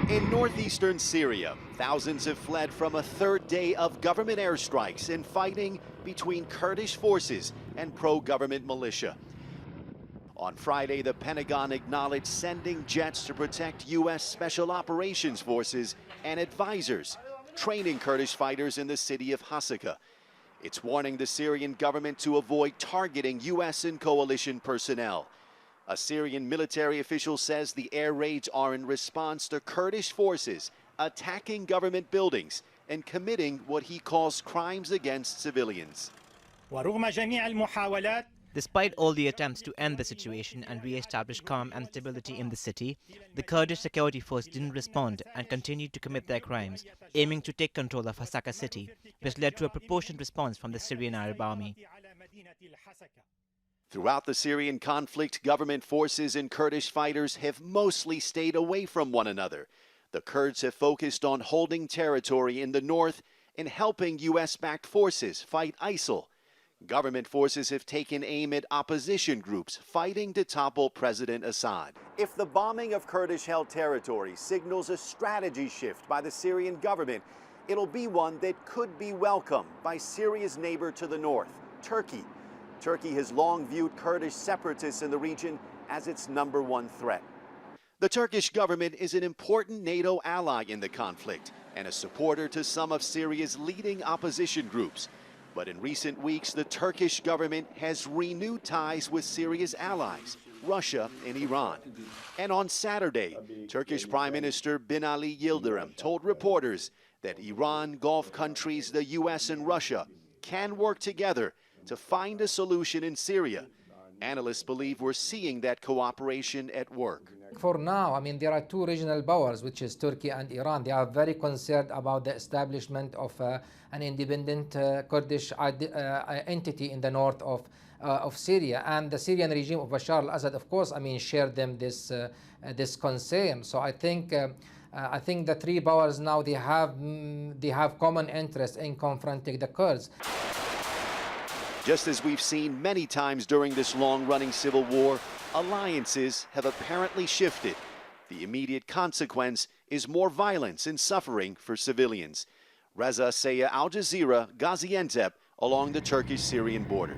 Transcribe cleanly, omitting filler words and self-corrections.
In northeastern Syria, thousands have fled from a third day of government airstrikes and fighting between Kurdish forces and pro-government militia. On Friday, the Pentagon acknowledged sending jets to protect U.S. Special Operations Forces and advisors training Kurdish fighters in the city of Hasaka. It's warning the Syrian government to avoid targeting U.S. and coalition personnel. A Syrian military official says the air raids are in response to Kurdish forces attacking government buildings and committing what he calls crimes against civilians. Despite all the attempts to end the situation and re-establish calm and stability in the city, the Kurdish security force didn't respond and continued to commit their crimes, aiming to take control of Hasaka city, which led to a proportionate response from the Syrian Arab army. Throughout the Syrian conflict, government forces and Kurdish fighters have mostly stayed away from one another. The Kurds have focused on holding territory in the north and helping U.S.-backed forces fight ISIL. Government forces have taken aim at opposition groups fighting to topple President Assad. If the bombing of Kurdish-held territory signals a strategy shift by the Syrian government, it'll be one that could be welcomed by Syria's neighbor to the north, Turkey. Turkey has long viewed Kurdish separatists in the region as its #1 threat. The Turkish government is an important NATO ally in the conflict and a supporter to some of Syria's leading opposition groups. But in recent weeks, the Turkish government has renewed ties with Syria's allies, Russia and Iran. And on Saturday, Turkish Prime Minister Binali Yildirim told reporters that Iran, Gulf countries, the U.S. and Russia can work together to find a solution in Syria. Analysts believe we're seeing that cooperation at work. For now, I mean, there are two regional powers, which is Turkey and Iran. They are very concerned about the establishment of an independent Kurdish entity in the north of Syria. And the Syrian regime of Bashar al-Assad, of course, I mean, shared them this concern. So I think the three powers now, they have common interest in confronting the Kurds. Just as we've seen many times during this long-running civil war, alliances have apparently shifted. The immediate consequence is more violence and suffering for civilians. Reza, Sayah, Al Jazeera, Gaziantep, along the Turkish-Syrian border.